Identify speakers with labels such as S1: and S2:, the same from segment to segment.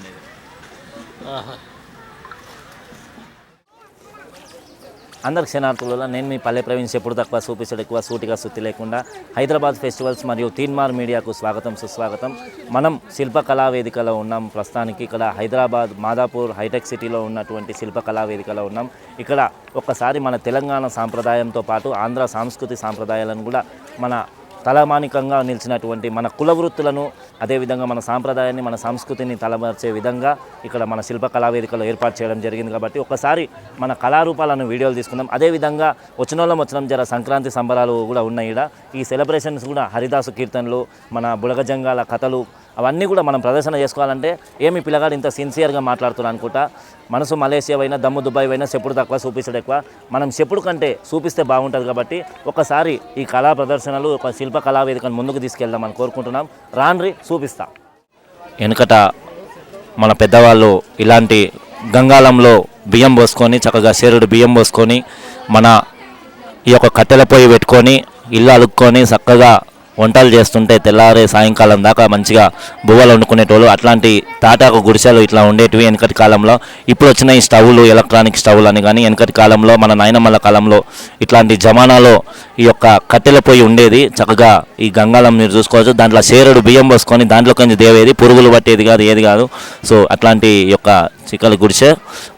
S1: ఉండేది. అందరికి క్షణార్థులలో నేను మీ పల్లె ప్రవీణ్. ఎప్పుడు తక్కువ చూపించడం ఎక్కువ, సూటిగా సుత్తి లేకుండా. హైదరాబాద్ ఫెస్టివల్స్ మరియు తీన్మార్ మీడియాకు స్వాగతం, సుస్వాగతం. మనం శిల్పకళా వేదికలో ఉన్నాం. ప్రస్తుతానికి ఇక్కడ హైదరాబాద్ మాదాపూర్ హైటెక్ సిటీలో ఉన్నటువంటి శిల్పకళా వేదికలో ఉన్నాం. ఇక్కడ ఒక్కసారి మన తెలంగాణ సాంప్రదాయంతో పాటు ఆంధ్ర సాంస్కృతి సాంప్రదాయాలను కూడా మన తలమానికంగా నిలిచినటువంటి మన కుల వృత్తులను, అదేవిధంగా మన సాంప్రదాయాన్ని, మన సంస్కృతిని తలమార్చే విధంగా ఇక్కడ మన శిల్పకళా వేదికలో ఏర్పాటు చేయడం జరిగింది. కాబట్టి ఒకసారి మన కళారూపాలను వీడియోలు తీసుకుందాం. అదేవిధంగా వచ్చిన జర సంక్రాంతి సంబరాలు కూడా ఉన్నాయి. ఈ సెలబ్రేషన్స్ కూడా హరిదాసు కీర్తనలు, మన బుడగజంగాల కథలు అవన్నీ కూడా మనం ప్రదర్శన చేసుకోవాలంటే ఏమి పిల్లగాడు ఇంత సిన్సియర్గా మాట్లాడుతున్నాను అనుకుంటా. మనసు మలేషియా అయినా, దమ్ము దుబాయ్ అయినా చెప్పుడు తక్కువ, చూపించడం ఎక్కువ. మనం చెప్పుడు కంటే చూపిస్తే బాగుంటుంది. కాబట్టి ఒకసారి ఈ కళా ప్రదర్శనలు, ఒక శిల్ప కళా వేదికను ముందుకు తీసుకెళ్దామని కోరుకుంటున్నాం. రాన్రి చూపిస్తా. వెనుకట మన పెద్దవాళ్ళు ఇలాంటి గంగాళంలో బియ్యం పోసుకొని, చక్కగా షేరుడు బియ్యం పోసుకొని, మన ఈ యొక్క కట్టెల పొయ్యి పెట్టుకొని, ఇల్లు అలుక్కొని చక్కగా వంటలు చేస్తుంటే తెల్లారే సాయంకాలం దాకా మంచిగా బువ్వలు వండుకునేటోళ్ళు. అట్లాంటి తాటాకు గుడిసెలు ఇట్లా ఉండేటివి వెనకటి కాలంలో. ఇప్పుడు వచ్చిన ఈ స్టవ్లు, ఎలక్ట్రానిక్ స్టవ్లు అని కానీ వెనకటి కాలంలో మన నాయనమ్మల కాలంలో ఇట్లాంటి జమానాలో ఈ యొక్క కట్టెల పొయ్యి ఉండేది. చక్కగా ఈ గంగాళం మీరు చూసుకోవచ్చు. దాంట్లో షేరుడు బియ్యం పోసుకొని దాంట్లో కొంచెం దేవేది, పురుగులు పట్టేది కాదు, ఏది కాదు. సో అట్లాంటి యొక్క చిక్కల గుడిసె.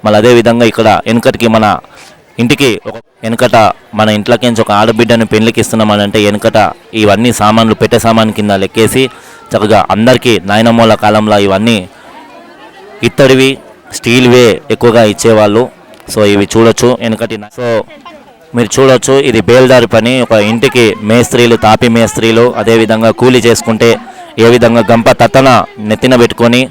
S1: మళ్ళీ అదేవిధంగా ఇక్కడ వెనకటికి మన ఇంటికి వెనకట మన ఇంట్లోకించి ఒక ఆడబిడ్డను పెళ్లికి ఇస్తున్నామనంటే వెనకట ఇవన్నీ సామాన్లు పెట్టే సామాన్ కింద లెక్కేసి చక్కగా అందరికీ నాయనమ్మల కాలంలో ఇవన్నీ ఇత్తడివి, స్టీల్వే ఎక్కువగా ఇచ్చేవాళ్ళు. సో ఇవి చూడొచ్చు వెనకటి. సో మీరు చూడొచ్చు, ఇది బేల్దారి పని. ఒక ఇంటికి మేస్త్రీలు, తాపి మేస్త్రీలు, అదేవిధంగా కూలి చేసుకుంటే ఏ విధంగా గంప తత్తన నెత్తిన పెట్టుకొని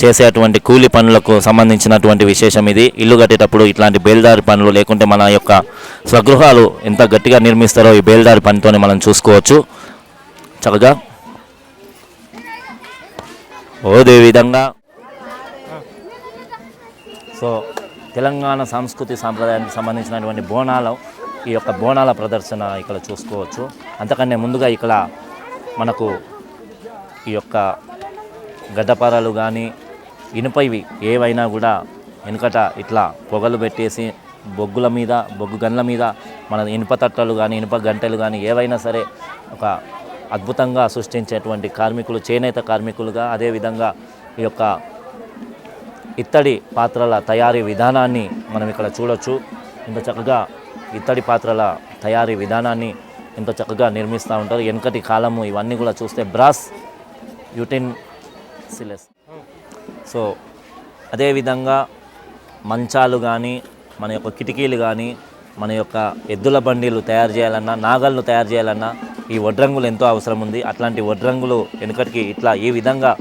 S1: చేసేటువంటి కూలి పనులకు సంబంధించినటువంటి విశేషం ఇది. ఇల్లు కట్టేటప్పుడు ఇట్లాంటి బేల్దారి పనులు, లేకుంటే మన యొక్క స్వగృహాలు ఎంత గట్టిగా నిర్మిస్తారో ఈ బేల్దారి పనితోనే మనం చూసుకోవచ్చు. చక్కగా అదే విధంగా సో తెలంగాణ సంస్కృతి సాంప్రదాయానికి సంబంధించినటువంటి బోనాలు, ఈ యొక్క బోనాల ప్రదర్శన ఇక్కడ చూసుకోవచ్చు. అంతకన్నా ముందుగా ఇక్కడ మనకు ఈ యొక్క గడ్డపారలు కానీ ఇనుపవి ఏవైనా కూడా వెనుకట ఇట్లా పొగలు పెట్టేసి బొగ్గుల మీద, బొగ్గు గన్ల మీద మన ఇనుప తట్టలు కానీ, ఇనుప గంటలు కానీ ఏవైనా సరే ఒక అద్భుతంగా సృష్టించేటువంటి కార్మికులు, చేనేత కార్మికులుగా. అదేవిధంగా ఈ యొక్క ఇత్తడి పాత్రల తయారీ విధానాన్ని మనం ఇక్కడ చూడొచ్చు. ఇంత చక్కగా ఇత్తడి పాత్రల తయారీ విధానాన్ని ఇంత చక్కగా నిర్మిస్తూ ఉంటారు. వెనుకటి కాలము ఇవన్నీ కూడా చూస్తే బ్రాస్ యుటెన్సిల్స్. సో అదేవిధంగా మంచాలు కానీ, మన యొక్క కిటికీలు కానీ, మన యొక్క ఎద్దుల బండిలు తయారు చేయాలన్నా, నాగళ్ళు తయారు చేయాలన్నా ఈ వడ్రంగులు ఎంతో అవసరం ఉంది. అట్లాంటి వడ్రంగులు వెనుకటికి ఇట్లా ఈ విధంగా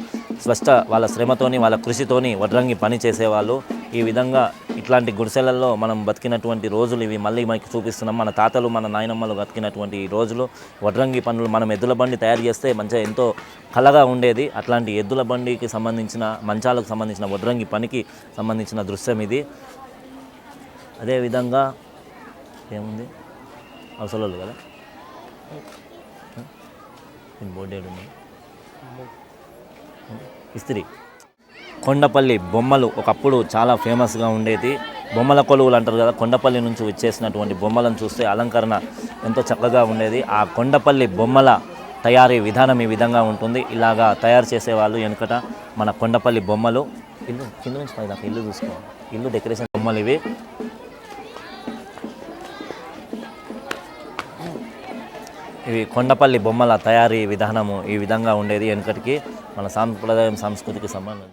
S1: స్పష్ట వాళ్ళ శ్రమతోని, వాళ్ళ కృషితోని వడ్రంగి పని చేసేవాళ్ళు. ఈ విధంగా ఇట్లాంటి గుడిసెలలో మనం బతికినటువంటి రోజులు ఇవి మళ్ళీ మనకి చూపిస్తున్నాం. మన తాతలు, మన నాయనమ్మలు బతికినటువంటి ఈ రోజులు, వడ్రంగి పనులు. మనం ఎద్దుల బండి తయారు చేస్తే మంచిగా ఎంతో కళగా ఉండేది. అట్లాంటి ఎద్దుల బండికి సంబంధించిన, మంచాలకు సంబంధించిన, వడ్రంగి పనికి సంబంధించిన దృశ్యం ఇది. అదేవిధంగా ఏముంది, అవసరాలు కదా బోర్డు ఉంది. ఇస్త్రీ. కొండపల్లి బొమ్మలు ఒకప్పుడు చాలా ఫేమస్గా ఉండేది. బొమ్మల కొలువులు అంటారు కదా, కొండపల్లి నుంచి వచ్చేసినటువంటి బొమ్మలను చూస్తే అలంకరణ ఎంతో చక్కగా ఉండేది. ఆ కొండపల్లి బొమ్మల తయారీ విధానం ఈ విధంగా ఉంటుంది. ఇలాగా తయారు చేసేవాళ్ళు వెనుకట మన కొండపల్లి బొమ్మలు. ఇల్లు కింద నుంచి పైదాకా ఇల్లు చూసుకోవాలి. ఇల్లు డెకరేషన్ బొమ్మలు ఇవి. ఇవి కొండపల్లి బొమ్మల తయారీ విధానము ఈ విధంగా ఉండేది వెనుకటికి, మన సాంప్రదాయం, సంస్కృతికి సంబంధించి.